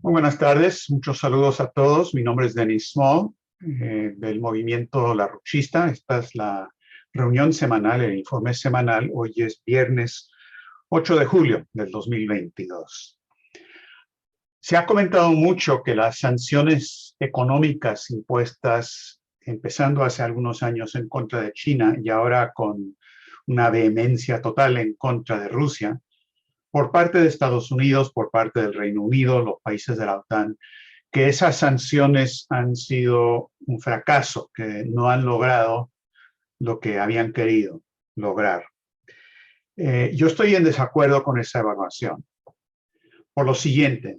Muy buenas tardes, muchos saludos a todos. Mi nombre es Denis Small, del movimiento La Ruchista. Esta es la reunión semanal, el informe semanal. Hoy es viernes 8 de julio del 2022. Se ha comentado mucho que las sanciones económicas impuestas, empezando hace algunos años en contra de China y ahora con una vehemencia total en contra de Rusia, por parte de Estados Unidos, por parte del Reino Unido, los países de la OTAN, que esas sanciones han sido un fracaso, que no han logrado lo que habían querido lograr. Yo estoy en desacuerdo con esa evaluación. Por lo siguiente,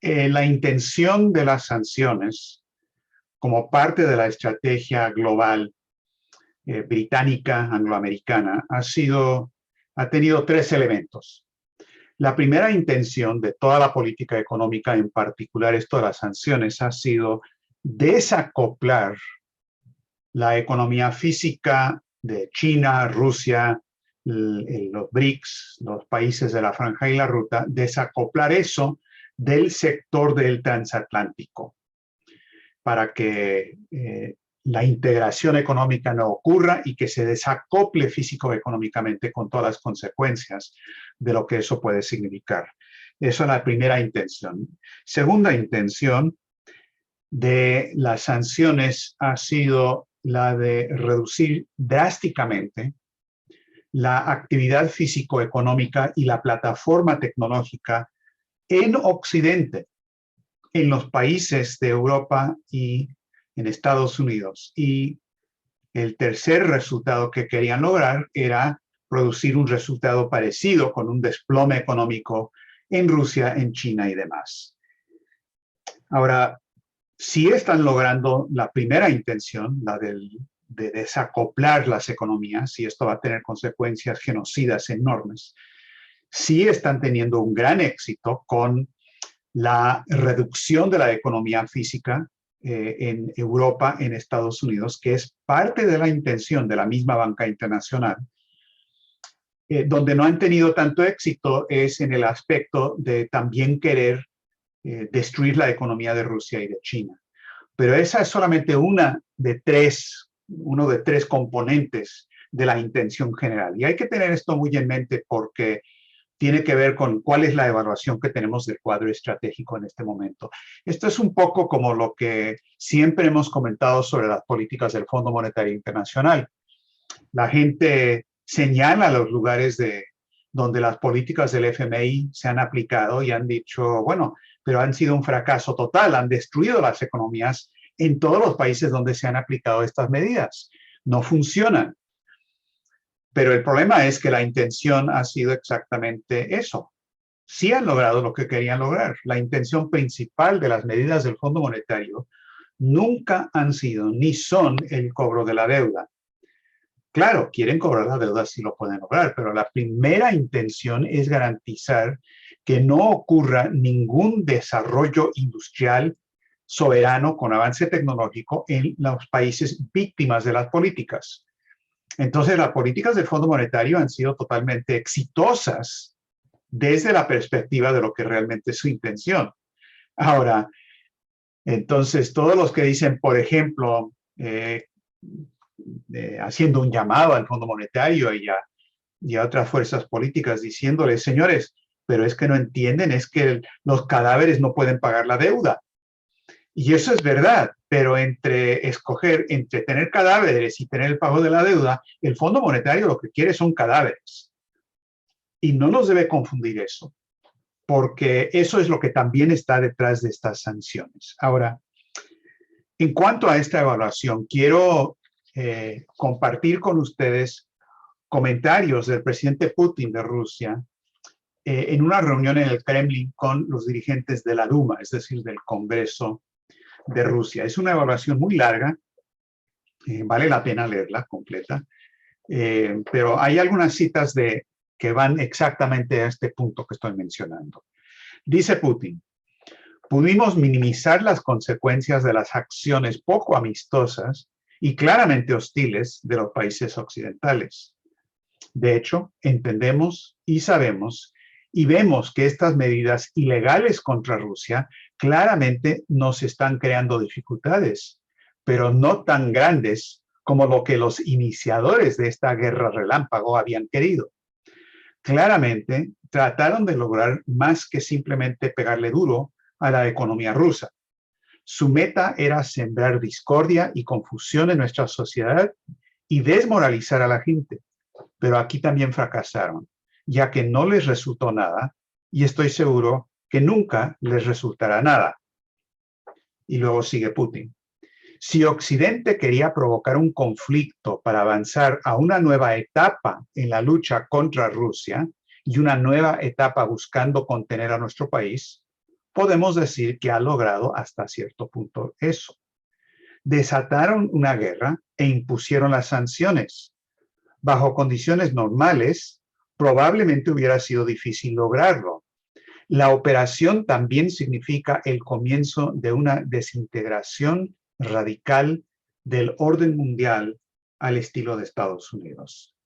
la intención de las sanciones, como parte de la estrategia global británica, angloamericana, ha tenido tres elementos. La primera intención de toda la política económica, en particular esto de las sanciones, ha sido desacoplar la economía física de China, Rusia, los BRICS, los países de la Franja y la Ruta, desacoplar eso del sector del transatlántico para que la integración económica no ocurra y que se desacople físico-económicamente con todas las consecuencias de lo que eso puede significar. Esa es la primera intención. Segunda intención de las sanciones ha sido la de reducir drásticamente la actividad físico-económica y la plataforma tecnológica en Occidente, en los países de Europa y en Estados Unidos. Y el tercer resultado que querían lograr era producir un resultado parecido con un desplome económico en Rusia, en China y demás. Ahora, si están logrando la primera intención, la de desacoplar las economías, y esto va a tener consecuencias genocidas enormes, sí están teniendo un gran éxito con la reducción de la economía física en Europa, en Estados Unidos, que es parte de la intención de la misma banca internacional. Donde no han tenido tanto éxito es en el aspecto de también querer destruir la economía de Rusia y de China. Pero esa es solamente uno de tres componentes de la intención general. Y hay que tener esto muy en mente porque tiene que ver con cuál es la evaluación que tenemos del cuadro estratégico en este momento. Esto es un poco como lo que siempre hemos comentado sobre las políticas del Fondo Monetario Internacional. La gente señala los lugares donde las políticas del FMI se han aplicado y han dicho, bueno, pero han sido un fracaso total, han destruido las economías en todos los países donde se han aplicado estas medidas. No funcionan. Pero el problema es que la intención ha sido exactamente eso. Sí han logrado lo que querían lograr. La intención principal de las medidas del Fondo Monetario nunca han sido ni son el cobro de la deuda. Claro, quieren cobrar la deuda si lo pueden lograr, pero la primera intención es garantizar que no ocurra ningún desarrollo industrial soberano con avance tecnológico en los países víctimas de las políticas. Entonces, las políticas del Fondo Monetario han sido totalmente exitosas desde la perspectiva de lo que realmente es su intención. Ahora, entonces, todos los que dicen, por ejemplo, haciendo un llamado al Fondo Monetario y a otras fuerzas políticas diciéndoles, señores, pero es que no entienden, es que los cadáveres no pueden pagar la deuda. Y eso es verdad, pero entre tener cadáveres y tener el pago de la deuda, el Fondo Monetario lo que quiere son cadáveres. Y no nos debe confundir eso, porque eso es lo que también está detrás de estas sanciones. Ahora, en cuanto a esta evaluación, quiero compartir con ustedes comentarios del presidente Putin de Rusia en una reunión en el Kremlin con los dirigentes de la Duma, es decir, del Congreso de Rusia. Es una evaluación muy larga, vale la pena leerla completa, pero hay algunas citas que van exactamente a este punto que estoy mencionando. Dice Putin, pudimos minimizar las consecuencias de las acciones poco amistosas y claramente hostiles de los países occidentales. De hecho, entendemos y sabemos Y vemos que estas medidas ilegales contra Rusia claramente nos están creando dificultades, pero no tan grandes como lo que los iniciadores de esta guerra relámpago habían querido. Claramente trataron de lograr más que simplemente pegarle duro a la economía rusa. Su meta era sembrar discordia y confusión en nuestra sociedad y desmoralizar a la gente. Pero aquí también fracasaron, ya que no les resultó nada y estoy seguro que nunca les resultará nada. Y luego sigue Putin. Si Occidente quería provocar un conflicto para avanzar a una nueva etapa en la lucha contra Rusia y una nueva etapa buscando contener a nuestro país, podemos decir que ha logrado hasta cierto punto eso. Desataron una guerra e impusieron las sanciones. Bajo condiciones normales, probablemente hubiera sido difícil lograrlo. La operación también significa el comienzo de una desintegración radical del orden mundial al estilo de Estados Unidos.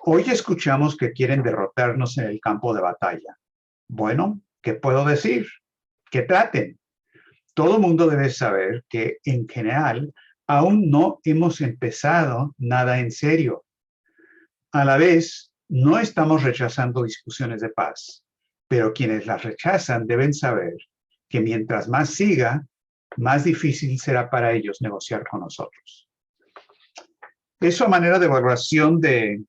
Hoy escuchamos que quieren derrotarnos en el campo de batalla. Bueno, ¿qué puedo decir? Que traten. Todo el mundo debe saber que, en general, aún no hemos empezado nada en serio. A la vez, no estamos rechazando discusiones de paz, pero quienes las rechazan deben saber que mientras más siga, más difícil será para ellos negociar con nosotros. Eso a manera de evaluación de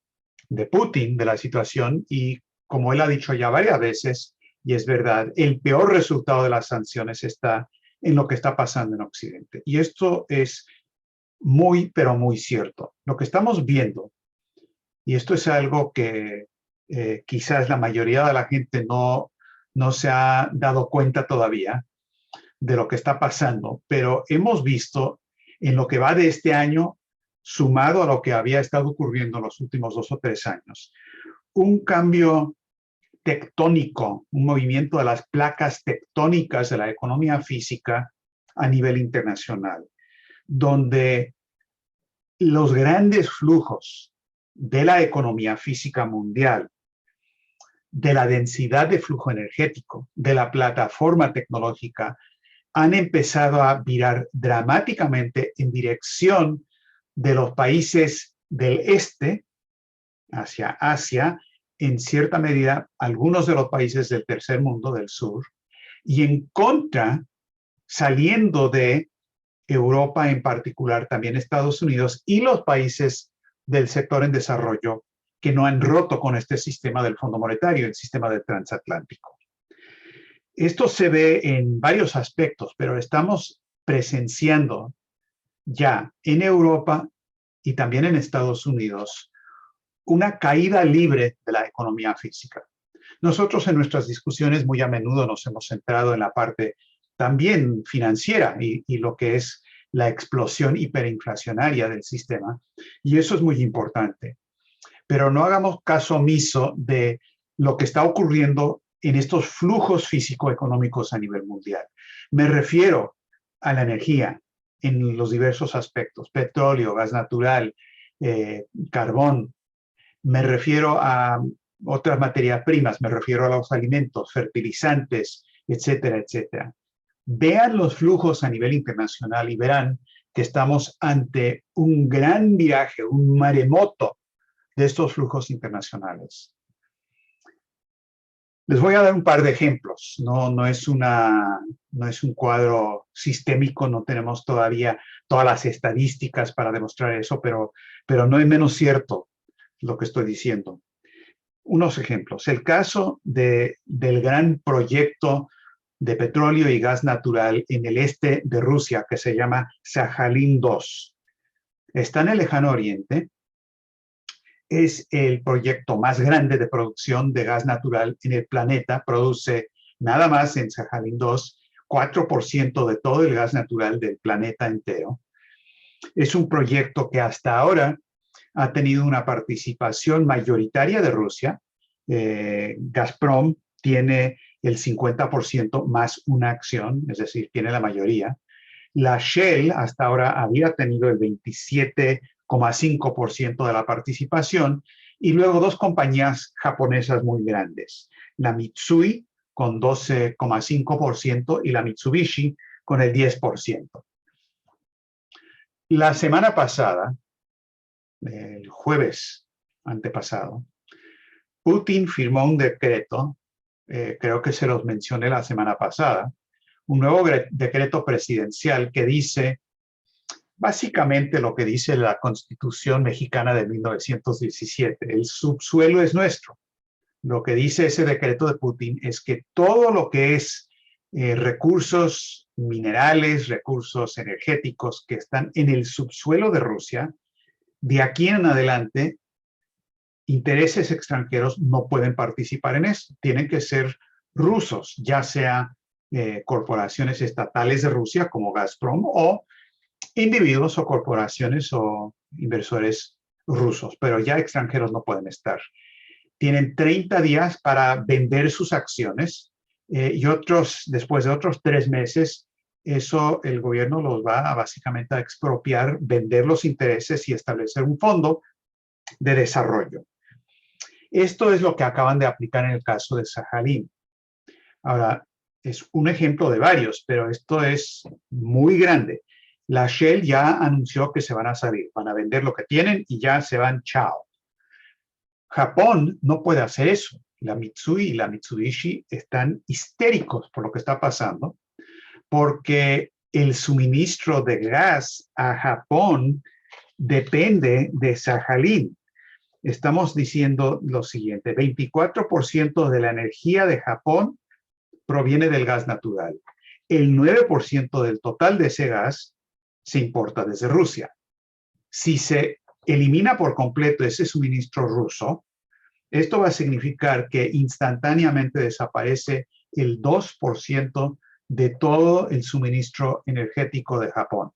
Putin, de la situación, y como él ha dicho ya varias veces, y es verdad, el peor resultado de las sanciones está en lo que está pasando en Occidente. Y esto es muy, pero muy cierto. Lo que estamos viendo, y esto es algo que quizás la mayoría de la gente no se ha dado cuenta todavía de lo que está pasando, pero hemos visto en lo que va de este año, sumado a lo que había estado ocurriendo en los últimos 2 o 3 años, un cambio tectónico, un movimiento de las placas tectónicas de la economía física a nivel internacional, donde los grandes flujos de la economía física mundial, de la densidad de flujo energético, de la plataforma tecnológica, han empezado a virar dramáticamente en dirección de los países del este hacia Asia, en cierta medida algunos de los países del tercer mundo, del sur, y en contra, saliendo de Europa en particular, también Estados Unidos y los países del sector en desarrollo que no han roto con este sistema del Fondo Monetario, el sistema del transatlántico. Esto se ve en varios aspectos, pero estamos presenciando ya en Europa y también en Estados Unidos una caída libre de la economía física. Nosotros en nuestras discusiones muy a menudo nos hemos centrado en la parte también financiera y lo que es la explosión hiperinflacionaria del sistema, y eso es muy importante. Pero no hagamos caso omiso de lo que está ocurriendo en estos flujos físico-económicos a nivel mundial. Me refiero a la energía en los diversos aspectos, petróleo, gas natural, carbón. Me refiero a otras materias primas, me refiero a los alimentos, fertilizantes, etcétera, etcétera. Vean los flujos a nivel internacional y verán que estamos ante un gran viraje, un maremoto de estos flujos internacionales. Les voy a dar un par de ejemplos. No es un cuadro sistémico, no tenemos todavía todas las estadísticas para demostrar eso, pero no es menos cierto lo que estoy diciendo. Unos ejemplos. El caso del gran proyecto de petróleo y gas natural en el este de Rusia que se llama Sakhalin 2. Está en el lejano oriente. Es el proyecto más grande de producción de gas natural en el planeta. Produce nada más en Sakhalin 2 4% de todo el gas natural del planeta entero. Es un proyecto que hasta ahora ha tenido una participación mayoritaria de Rusia. Gazprom tiene el 50% más una acción, es decir, tiene la mayoría. La Shell hasta ahora había tenido el 27,5% de la participación y luego dos compañías japonesas muy grandes, la Mitsui con 12,5% y la Mitsubishi con el 10%. La semana pasada, el jueves antepasado, Putin firmó un decreto, creo que se los mencioné la semana pasada, un nuevo decreto presidencial que dice básicamente lo que dice la Constitución mexicana de 1917, el subsuelo es nuestro. Lo que dice ese decreto de Putin es que todo lo que es recursos minerales, recursos energéticos que están en el subsuelo de Rusia, de aquí en adelante, intereses extranjeros no pueden participar en eso. Tienen que ser rusos, ya sea corporaciones estatales de Rusia como Gazprom o individuos o corporaciones o inversores rusos, pero ya extranjeros no pueden estar. Tienen 30 días para vender sus acciones y después de otros 3 meses, eso el gobierno los va básicamente a expropiar, vender los intereses y establecer un fondo de desarrollo. Esto es lo que acaban de aplicar en el caso de Sajalín. Ahora, es un ejemplo de varios, pero esto es muy grande. La Shell ya anunció que se van a salir, van a vender lo que tienen y ya se van, chao. Japón no puede hacer eso. La Mitsui y la Mitsubishi están histéricos por lo que está pasando, porque el suministro de gas a Japón depende de Sajalín. Estamos diciendo lo siguiente, 24% de la energía de Japón proviene del gas natural. El 9% del total de ese gas se importa desde Rusia. Si se elimina por completo ese suministro ruso, esto va a significar que instantáneamente desaparece el 2% de todo el suministro energético de Japón.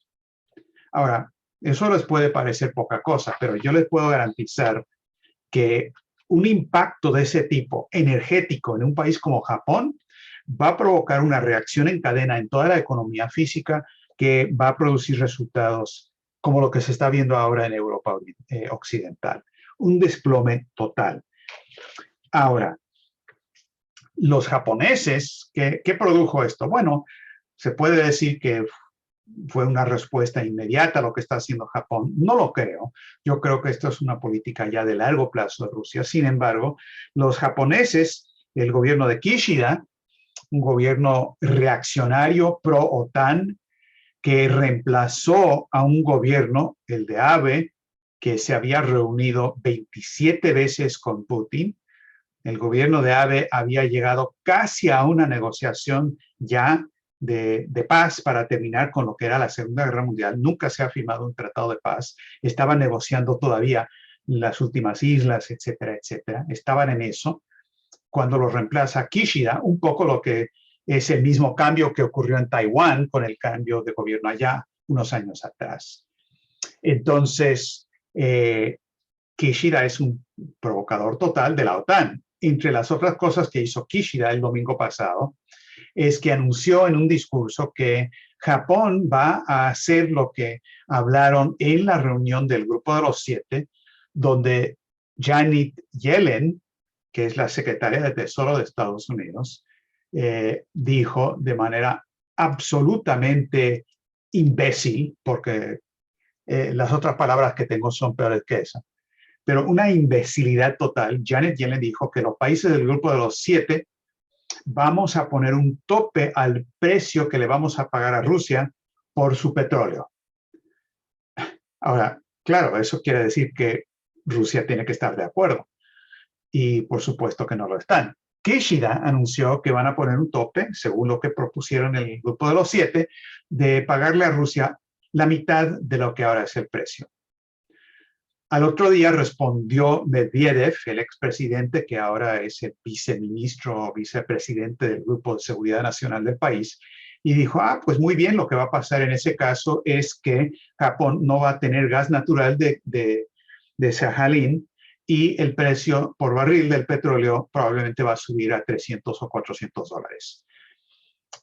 Ahora, eso les puede parecer poca cosa, pero yo les puedo garantizar que un impacto de ese tipo energético en un país como Japón va a provocar una reacción en cadena en toda la economía física que va a producir resultados como lo que se está viendo ahora en Europa occidental. Un desplome total. Ahora, los japoneses, ¿qué produjo esto? Bueno, se puede decir que fue una respuesta inmediata a lo que está haciendo Japón. No lo creo. Yo creo que esto es una política ya de largo plazo de Rusia. Sin embargo, los japoneses, el gobierno de Kishida, un gobierno reaccionario pro-OTAN, que reemplazó a un gobierno, el de Abe, que se había reunido 27 veces con Putin. El gobierno de Abe había llegado casi a una negociación ya de paz para terminar con lo que era la Segunda Guerra Mundial. Nunca se ha firmado un tratado de paz. Estaban negociando todavía las últimas islas, etcétera, etcétera. Estaban en eso. Cuando lo reemplaza Kishida, un poco lo que es el mismo cambio que ocurrió en Taiwán con el cambio de gobierno allá unos años atrás. Entonces, Kishida es un provocador total de la OTAN. Entre las otras cosas que hizo Kishida el domingo pasado, es que anunció en un discurso que Japón va a hacer lo que hablaron en la reunión del Grupo de los 7, donde Janet Yellen, que es la secretaria de Tesoro de Estados Unidos, dijo de manera absolutamente imbécil, porque las otras palabras que tengo son peores que esa, pero una imbecilidad total. Janet Yellen dijo que los países del Grupo de los 7 vamos a poner un tope al precio que le vamos a pagar a Rusia por su petróleo. Ahora, claro, eso quiere decir que Rusia tiene que estar de acuerdo. Y por supuesto que no lo están. Kishida anunció que van a poner un tope, según lo que propusieron el Grupo de los 7, de pagarle a Rusia la mitad de lo que ahora es el precio. Al otro día respondió Medvedev, el expresidente, que ahora es el viceministro o vicepresidente del Grupo de Seguridad Nacional del país, y dijo, pues muy bien, lo que va a pasar en ese caso es que Japón no va a tener gas natural de Sajalín y el precio por barril del petróleo probablemente va a subir a 300 o 400 dólares.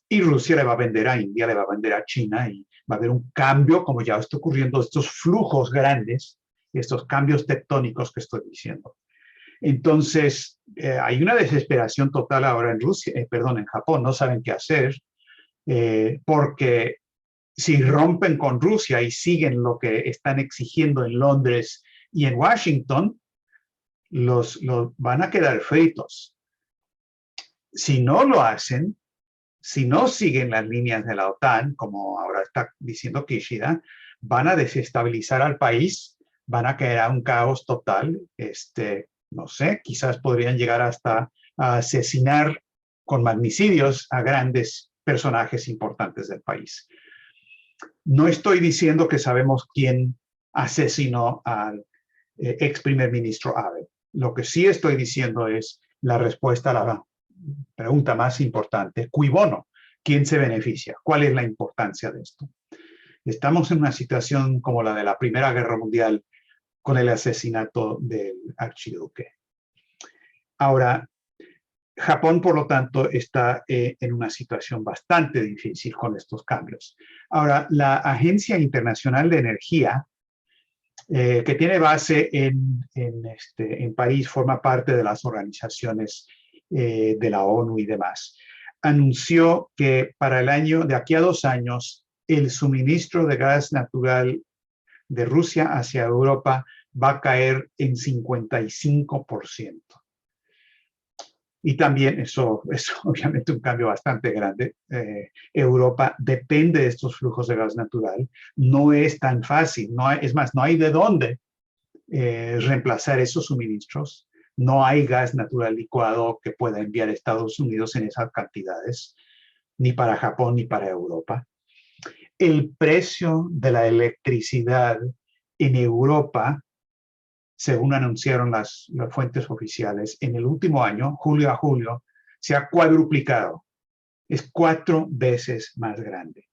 Y Rusia le va a vender a India, le va a vender a China y va a haber un cambio, como ya está ocurriendo, estos flujos grandes, estos cambios tectónicos que estoy diciendo. Entonces, hay una desesperación total ahora en Rusia, perdón, en Japón, no saben qué hacer, porque si rompen con Rusia y siguen lo que están exigiendo en Londres y en Washington, los van a quedar fritos. Si no lo hacen, si no siguen las líneas de la OTAN, como ahora está diciendo Kishida, van a desestabilizar al país, van a crear un caos total. No sé, quizás podrían llegar hasta a asesinar con magnicidios a grandes personajes importantes del país. No estoy diciendo que sabemos quién asesinó al ex primer ministro Abe. Lo que sí estoy diciendo es la respuesta a la pregunta más importante: cui bono, ¿quién se beneficia? ¿Cuál es la importancia de esto? Estamos en una situación como la de la Primera Guerra Mundial con el asesinato del archiduque. Ahora, Japón, por lo tanto, está en una situación bastante difícil con estos cambios. Ahora, la Agencia Internacional de Energía, que tiene base en París, forma parte de las organizaciones de la ONU y demás, anunció que para el año, de aquí a 2 años, el suministro de gas natural de Rusia hacia Europa va a caer en 55%. Y también eso es obviamente un cambio bastante grande. Europa depende de estos flujos de gas natural. No es tan fácil, es más, no hay de dónde reemplazar esos suministros. No hay gas natural licuado que pueda enviar a Estados Unidos en esas cantidades, ni para Japón ni para Europa. El precio de la electricidad en Europa, según anunciaron las fuentes oficiales, en el último año, julio a julio, se ha cuadruplicado. Es 4 veces más grande.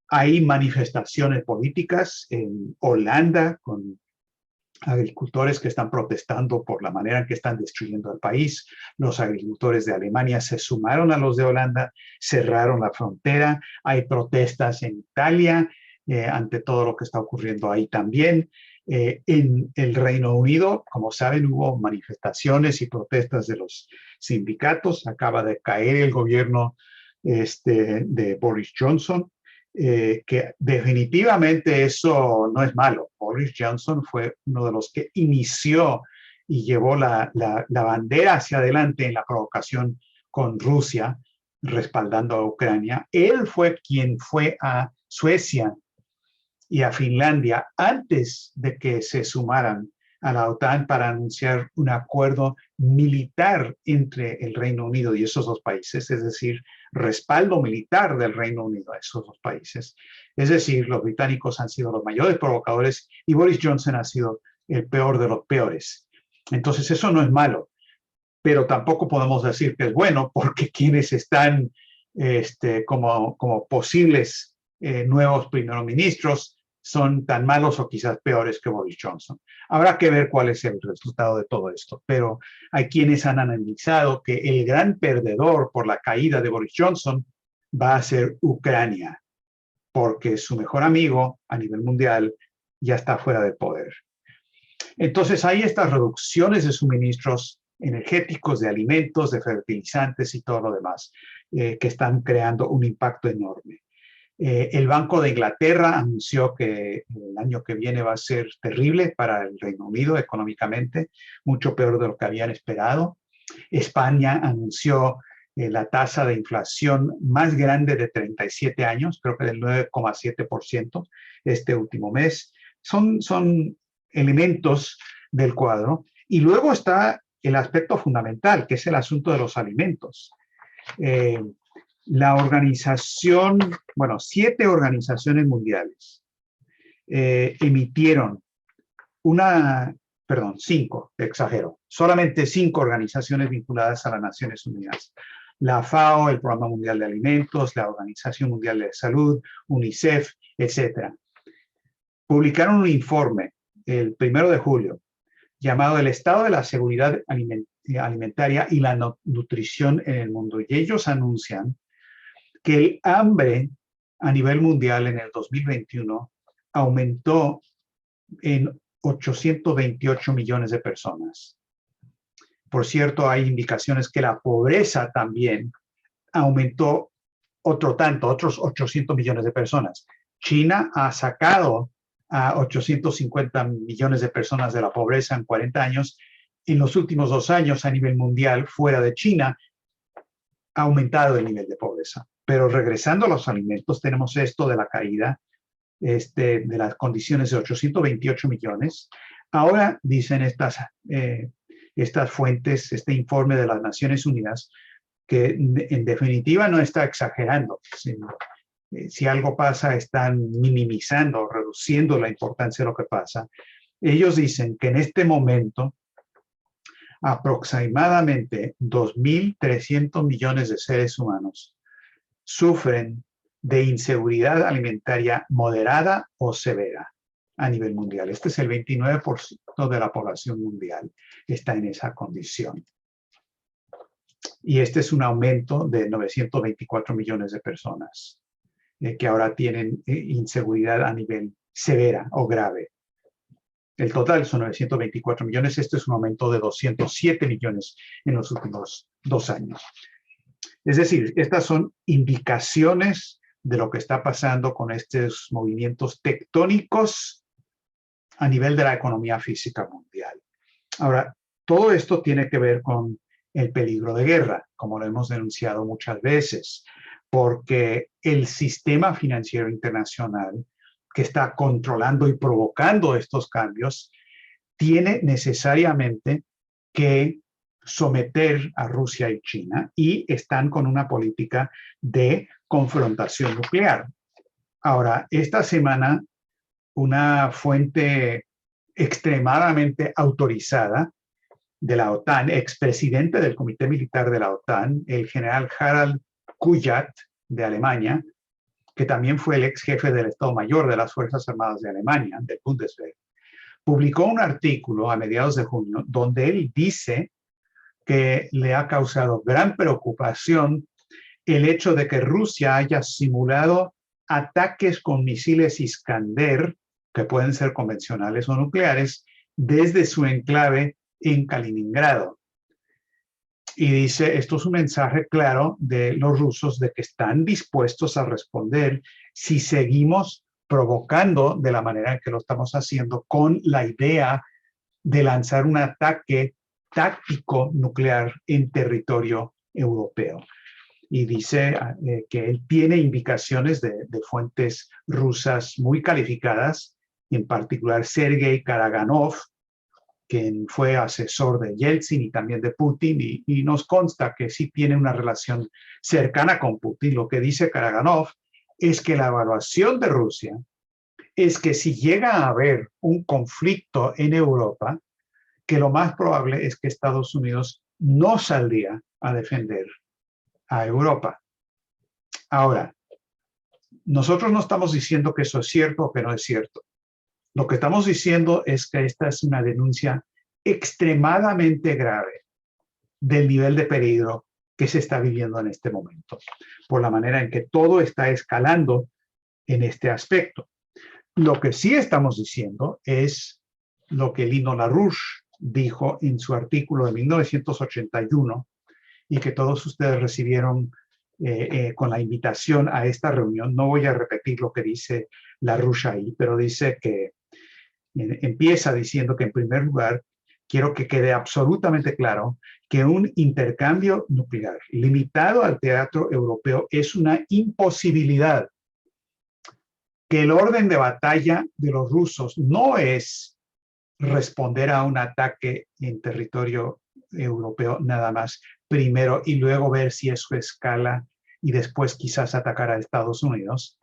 Hay manifestaciones políticas en Holanda con agricultores que están protestando por la manera en que están destruyendo el país. Los agricultores de Alemania se sumaron a los de Holanda, cerraron la frontera. Hay protestas en Italia ante todo lo que está ocurriendo ahí también. En el Reino Unido, como saben, hubo manifestaciones y protestas de los sindicatos. Acaba de caer el gobierno de Boris Johnson. Que definitivamente eso no es malo. Boris Johnson fue uno de los que inició y llevó la bandera hacia adelante en la provocación con Rusia, respaldando a Ucrania. Él fue quien fue a Suecia y a Finlandia antes de que se sumaran a la OTAN para anunciar un acuerdo militar entre el Reino Unido y esos 2 países, es decir, respaldo militar del Reino Unido a esos 2 países. Es decir, los británicos han sido los mayores provocadores y Boris Johnson ha sido el peor de los peores. Entonces, eso no es malo, pero tampoco podemos decir que es bueno, porque quienes están como posibles nuevos primeros ministros son tan malos o quizás peores que Boris Johnson. Habrá que ver cuál es el resultado de todo esto, pero hay quienes han analizado que el gran perdedor por la caída de Boris Johnson va a ser Ucrania, porque su mejor amigo a nivel mundial ya está fuera de poder. Entonces hay estas reducciones de suministros energéticos, de alimentos, de fertilizantes y todo lo demás, que están creando un impacto enorme. El Banco de Inglaterra anunció que el año que viene va a ser terrible para el Reino Unido económicamente, mucho peor de lo que habían esperado. España anunció la tasa de inflación más grande de 37 años, creo que del 9,7% este último mes. Son elementos del cuadro. Y luego está el aspecto fundamental, que es el asunto de los alimentos. La organización, 7 organizaciones mundiales emitieron 5, exagero, solamente 5 organizaciones vinculadas a las Naciones Unidas. La FAO, el Programa Mundial de Alimentos, la Organización Mundial de Salud, UNICEF, etc. Publicaron un informe el 1 de julio llamado El Estado de la Seguridad Alimentaria y la Nutrición en el Mundo. Y ellos anuncian que el hambre a nivel mundial en el 2021 aumentó en 828 millones de personas. Por cierto, hay indicaciones que la pobreza también aumentó otros 800 millones de personas. China ha sacado a 850 millones de personas de la pobreza en 40 años. En los últimos 2 años, a nivel mundial, fuera de China, ha aumentado el nivel de pobreza. Pero regresando a los alimentos, tenemos esto de la caída de las condiciones de 828 millones. Ahora dicen estas fuentes, este informe de las Naciones Unidas, que en definitiva no está exagerando. Si algo pasa, están minimizando, reduciendo la importancia de lo que pasa. Ellos dicen que en este momento aproximadamente 2.300 millones de seres humanos sufren de inseguridad alimentaria moderada o severa a nivel mundial. Este es el 29% de la población mundial, está en esa condición. Y este es un aumento de 924 millones de personas que ahora tienen inseguridad a nivel severa o grave. El total son 924 millones. Este es un aumento de 207 millones en los últimos 2 años. Es decir, estas son indicaciones de lo que está pasando con estos movimientos tectónicos a nivel de la economía física mundial. Ahora, todo esto tiene que ver con el peligro de guerra, como lo hemos denunciado muchas veces, porque el sistema financiero internacional que está controlando y provocando estos cambios tiene necesariamente que someter a Rusia y China y están con una política de confrontación nuclear. Ahora, esta semana, una fuente extremadamente autorizada de la OTAN, expresidente del Comité Militar de la OTAN, el general Harald Kujat de Alemania, que también fue el ex jefe del Estado Mayor de las Fuerzas Armadas de Alemania, del Bundeswehr, publicó un artículo a mediados de junio donde él dice que le ha causado gran preocupación el hecho de que Rusia haya simulado ataques con misiles Iskander, que pueden ser convencionales o nucleares, desde su enclave en Kaliningrado. Y dice, esto es un mensaje claro de los rusos de que están dispuestos a responder si seguimos provocando de la manera en que lo estamos haciendo con la idea de lanzar un ataque táctico nuclear en territorio europeo. Y dice que él tiene indicaciones de fuentes rusas muy calificadas, en particular Sergei Karaganov, quien fue asesor de Yeltsin y también de Putin, y nos consta que sí tiene una relación cercana con Putin. Lo que dice Karaganov es que la evaluación de Rusia es que si llega a haber un conflicto en Europa, que lo más probable es que Estados Unidos no saldría a defender a Europa. Ahora, nosotros no estamos diciendo que eso es cierto o que no es cierto. Lo que estamos diciendo es que esta es una denuncia extremadamente grave del nivel de peligro que se está viviendo en este momento, por la manera en que todo está escalando en este aspecto. Lo que sí estamos diciendo es lo que Lino LaRouche dijo en su artículo de 1981 y que todos ustedes recibieron con la invitación a esta reunión. No voy a repetir lo que dice LaRouche ahí, pero dice que empieza diciendo que en primer lugar quiero que quede absolutamente claro que un intercambio nuclear limitado al teatro europeo es una imposibilidad, que el orden de batalla de los rusos no es responder a un ataque en territorio europeo nada más primero y luego ver si eso escala y después quizás atacar a Estados Unidos,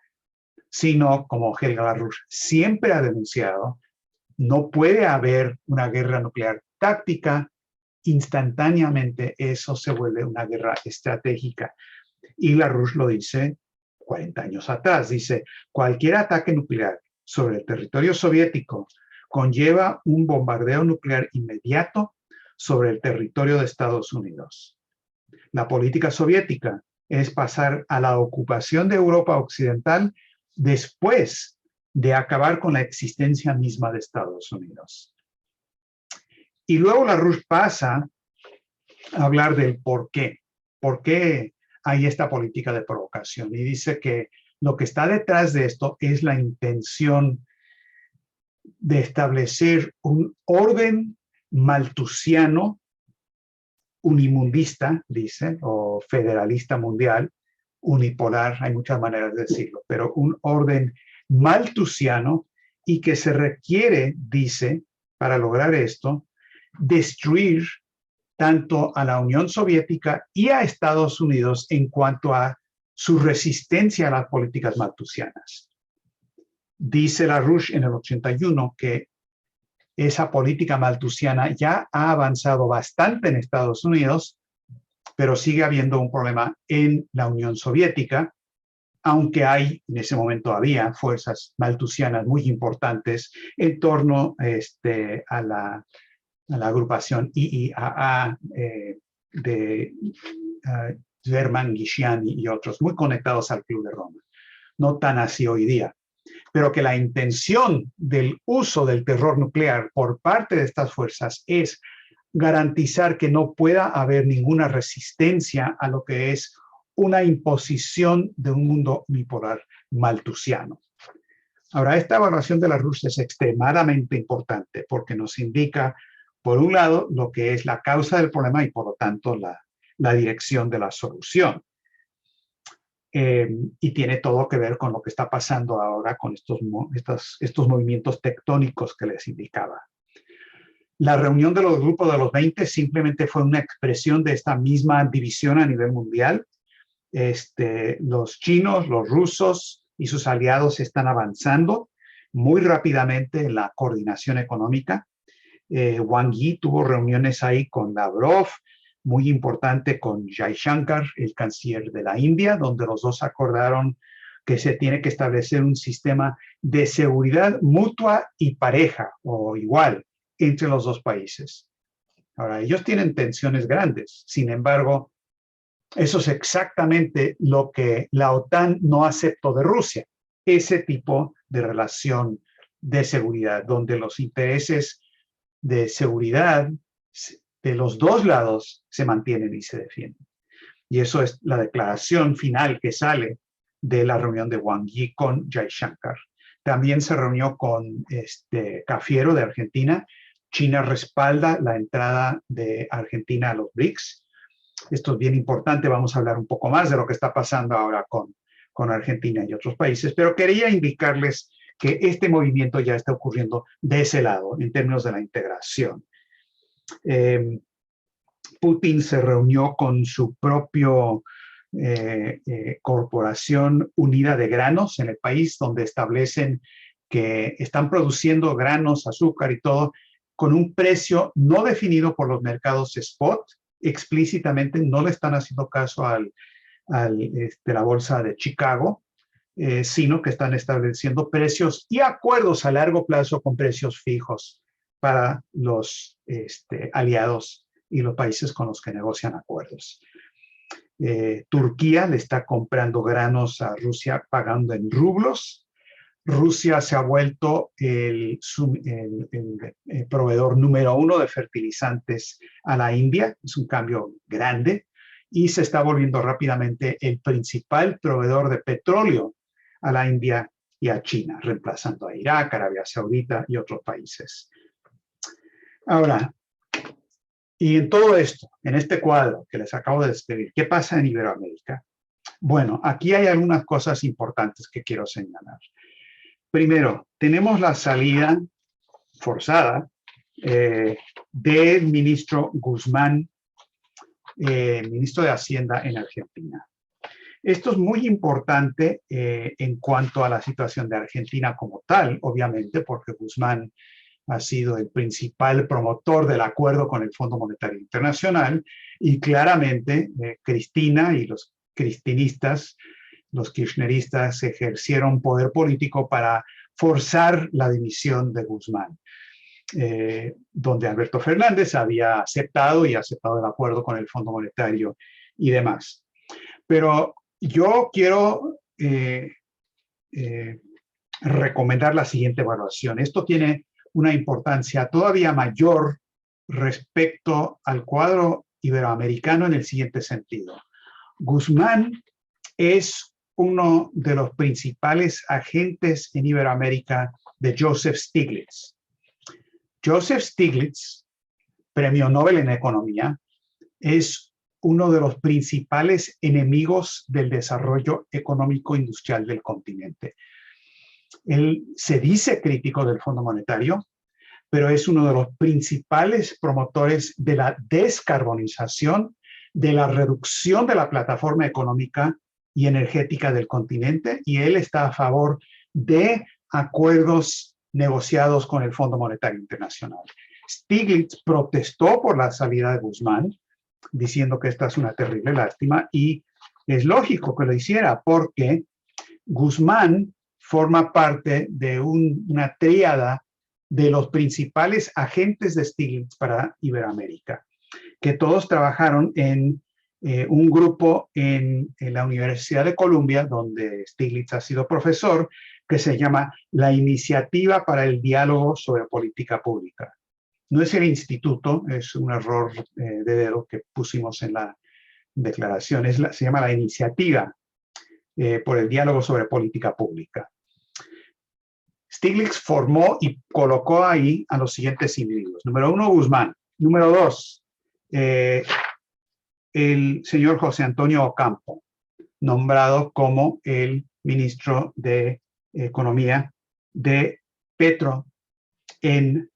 sino, como Helga LaRouche siempre ha denunciado, no puede haber una guerra nuclear táctica, instantáneamente eso se vuelve una guerra estratégica. Y LaRouche lo dice 40 años atrás, dice, cualquier ataque nuclear sobre el territorio soviético conlleva un bombardeo nuclear inmediato sobre el territorio de Estados Unidos. La política soviética es pasar a la ocupación de Europa Occidental después de acabar con la existencia misma de Estados Unidos. Y luego LaRouche pasa hablar del por qué. ¿Por qué hay esta política de provocación? Y dice que lo que está detrás de esto es la intención de establecer un orden malthusiano, unimundista, dice, o federalista mundial, unipolar, hay muchas maneras de decirlo, pero un orden malthusiano y que se requiere, dice, para lograr esto, destruir tanto a la Unión Soviética y a Estados Unidos en cuanto a su resistencia a las políticas malthusianas. Dice LaRouche en el 81 que esa política malthusiana ya ha avanzado bastante en Estados Unidos, pero sigue habiendo un problema en la Unión Soviética, aunque en ese momento había fuerzas malthusianas muy importantes en torno a la agrupación IIAA de Germán Gishiani y otros, muy conectados al Club de Roma. No tan así hoy día, pero que la intención del uso del terror nuclear por parte de estas fuerzas es garantizar que no pueda haber ninguna resistencia a lo que es una imposición de un mundo unipolar malthusiano. Ahora, esta evaluación de LaRouche es extremadamente importante porque nos indica, por un lado, lo que es la causa del problema y, por lo tanto, la dirección de la solución. Y tiene todo que ver con lo que está pasando ahora con estos movimientos tectónicos que les indicaba. La reunión de los grupos de los 20 simplemente fue una expresión de esta misma división a nivel mundial. Los chinos, los rusos y sus aliados están avanzando muy rápidamente en la coordinación económica. Wang Yi tuvo reuniones ahí con Lavrov, muy importante con Jaishankar, el canciller de la India, donde los dos acordaron que se tiene que establecer un sistema de seguridad mutua y pareja o igual entre los dos países. Ahora, ellos tienen tensiones grandes, sin embargo, eso es exactamente lo que la OTAN no aceptó de Rusia, ese tipo de relación de seguridad, donde los intereses de seguridad de los dos lados se mantienen y se defienden. Y eso es la declaración final que sale de la reunión de Wang Yi con Jaishankar. También se reunió con Cafiero de Argentina. China respalda la entrada de Argentina a los BRICS. Esto es bien importante, vamos a hablar un poco más de lo que está pasando ahora con Argentina y otros países, pero quería indicarles que este movimiento ya está ocurriendo de ese lado, en términos de la integración. Putin se reunió con su propio Corporación Unida de Granos en el país, donde establecen que están produciendo granos, azúcar y todo, con un precio no definido por los mercados spot. Explícitamente no le están haciendo caso a la bolsa de Chicago, sino que están estableciendo precios y acuerdos a largo plazo con precios fijos para los aliados y los países con los que negocian acuerdos. Turquía le está comprando granos a Rusia pagando en rublos. Rusia se ha vuelto el proveedor número 1 de fertilizantes a la India. Es un cambio grande y se está volviendo rápidamente el principal proveedor de petróleo a la India y a China, reemplazando a Irak, Arabia Saudita y otros países. Ahora, y en todo esto, en este cuadro que les acabo de describir, ¿qué pasa en Iberoamérica? Bueno, aquí hay algunas cosas importantes que quiero señalar. Primero, tenemos la salida forzada del ministro Guzmán, ministro de Hacienda en Argentina. Esto es muy importante en cuanto a la situación de Argentina como tal, obviamente, porque Guzmán ha sido el principal promotor del acuerdo con el Fondo Monetario Internacional y claramente Cristina y los cristinistas, los kirchneristas ejercieron poder político para forzar la dimisión de Guzmán, donde Alberto Fernández había aceptado el acuerdo con el Fondo Monetario y demás. Pero yo quiero recomendar la siguiente evaluación. Esto tiene una importancia todavía mayor respecto al cuadro iberoamericano en el siguiente sentido. Guzmán es uno de los principales agentes en Iberoamérica de Joseph Stiglitz. Joseph Stiglitz, premio Nobel en Economía, es uno de los principales enemigos del desarrollo económico industrial del continente. Él se dice crítico del Fondo Monetario, pero es uno de los principales promotores de la descarbonización, de la reducción de la plataforma económica y energética del continente, y él está a favor de acuerdos negociados con el Fondo Monetario Internacional. Stiglitz protestó por la salida de Guzmán, diciendo que esta es una terrible lástima, y es lógico que lo hiciera porque Guzmán forma parte de una tríada de los principales agentes de Stiglitz para Iberoamérica, que todos trabajaron en un grupo en la Universidad de Columbia, donde Stiglitz ha sido profesor, que se llama la Iniciativa para el Diálogo sobre Política Pública. No es el instituto, es un error de dedo que pusimos en la declaración, se llama la Iniciativa por el Diálogo sobre Política Pública. Stiglitz formó y colocó ahí a los siguientes individuos. Número 1, Guzmán. Número 2, el señor José Antonio Ocampo, nombrado como el ministro de Economía de Petro en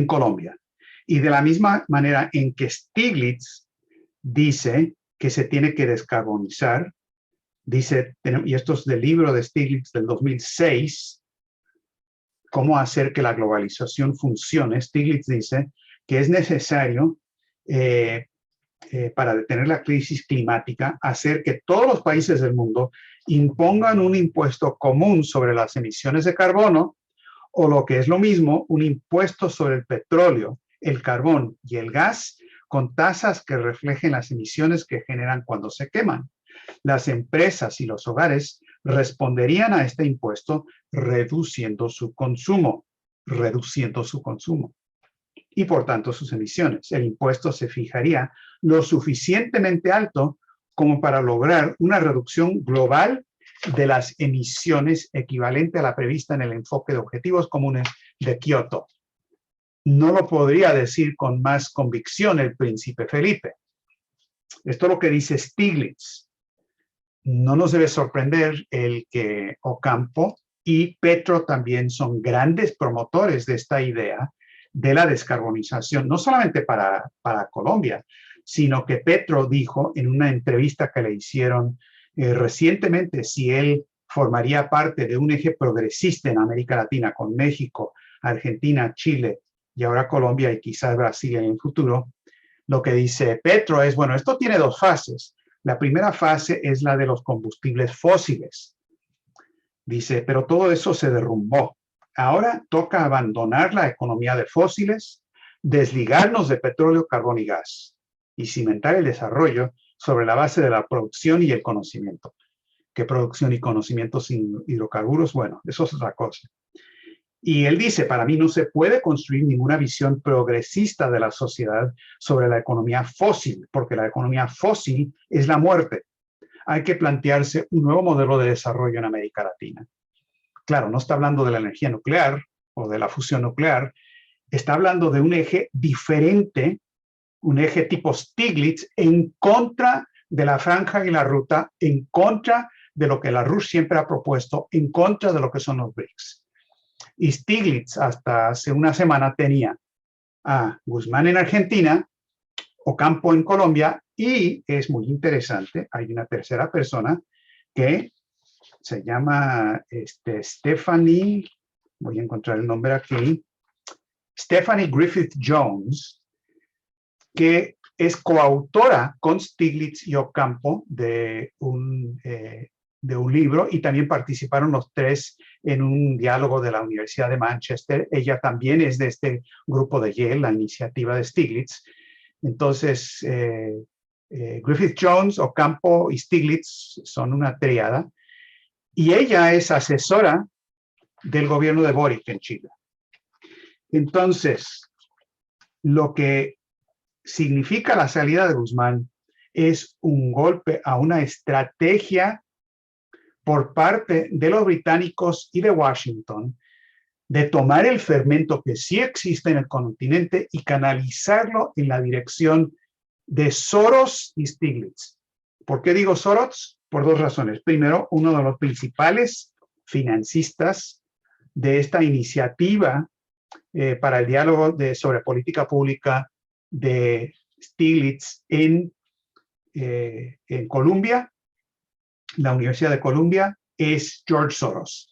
Colombia. Y de la misma manera en que Stiglitz dice que se tiene que descarbonizar, dice, y esto es del libro de Stiglitz del 2006, cómo hacer que la globalización funcione. Stiglitz dice que es necesario, para detener la crisis climática, hacer que todos los países del mundo impongan un impuesto común sobre las emisiones de carbono, o lo que es lo mismo, un impuesto sobre el petróleo, el carbón y el gas, con tasas que reflejen las emisiones que generan cuando se queman. Las empresas y los hogares responderían a este impuesto reduciendo su consumo, y por tanto sus emisiones. El impuesto se fijaría lo suficientemente alto como para lograr una reducción global de las emisiones equivalente a la prevista en el enfoque de objetivos comunes de Kioto. No lo podría decir con más convicción el príncipe Felipe. Esto es lo que dice Stiglitz. No nos debe sorprender el que Ocampo y Petro también son grandes promotores de esta idea de la descarbonización, no solamente para Colombia, sino que Petro dijo en una entrevista que le hicieron recientemente si él formaría parte de un eje progresista en América Latina con México, Argentina, Chile y ahora Colombia y quizás Brasil en el futuro. Lo que dice Petro es, bueno, esto tiene dos fases. La primera fase es la de los combustibles fósiles. Dice, pero todo eso se derrumbó. Ahora toca abandonar la economía de fósiles, desligarnos de petróleo, carbón y gas y cimentar el desarrollo sobre la base de la producción y el conocimiento. ¿Qué producción y conocimiento sin hidrocarburos? Bueno, eso es otra cosa. Y él dice, para mí no se puede construir ninguna visión progresista de la sociedad sobre la economía fósil, porque la economía fósil es la muerte. Hay que plantearse un nuevo modelo de desarrollo en América Latina. Claro, no está hablando de la energía nuclear o de la fusión nuclear, está hablando de un eje diferente, un eje tipo Stiglitz, en contra de la franja y la ruta, en contra de lo que la RUSH siempre ha propuesto, en contra de lo que son los BRICS. Y Stiglitz hasta hace una semana tenía a Guzmán en Argentina, Ocampo en Colombia, y es muy interesante, hay una tercera persona que se llama Stephanie, voy a encontrar el nombre aquí, Stephanie Griffith Jones, que es coautora con Stiglitz y Ocampo de un libro, y también participaron los tres en un diálogo de la Universidad de Manchester. Ella también es de este grupo de Yale, la iniciativa de Stiglitz. Entonces, Griffith Jones, Ocampo y Stiglitz son una triada, y ella es asesora del gobierno de Boric en Chile. Entonces, lo que significa la salida de Guzmán es un golpe a una estrategia por parte de los británicos y de Washington de tomar el fermento que sí existe en el continente y canalizarlo en la dirección de Soros y Stiglitz. ¿Por qué digo Soros? Por dos razones. Primero, uno de los principales financistas de esta iniciativa para el diálogo sobre política pública de Stiglitz en Columbia, la Universidad de Columbia, es George Soros.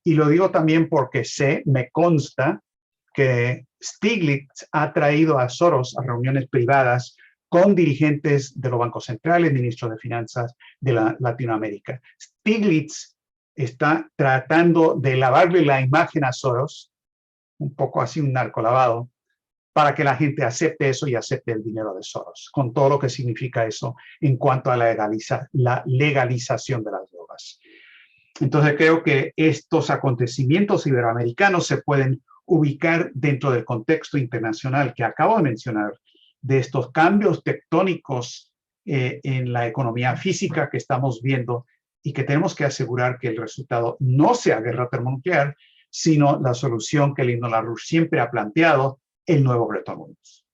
Y lo digo también porque me consta que Stiglitz ha traído a Soros a reuniones privadas con dirigentes de los bancos centrales, ministros de finanzas de Latinoamérica. Stiglitz está tratando de lavarle la imagen a Soros, un poco así un narcolavado, para que la gente acepte eso y acepte el dinero de Soros, con todo lo que significa eso en cuanto a la legalización de las drogas. Entonces creo que estos acontecimientos iberoamericanos se pueden ubicar dentro del contexto internacional que acabo de mencionar, de estos cambios tectónicos en la economía física que estamos viendo y que tenemos que asegurar que el resultado no sea guerra termonuclear, sino la solución que Lyndon LaRouche siempre ha planteado, el nuevo Bretton Woods.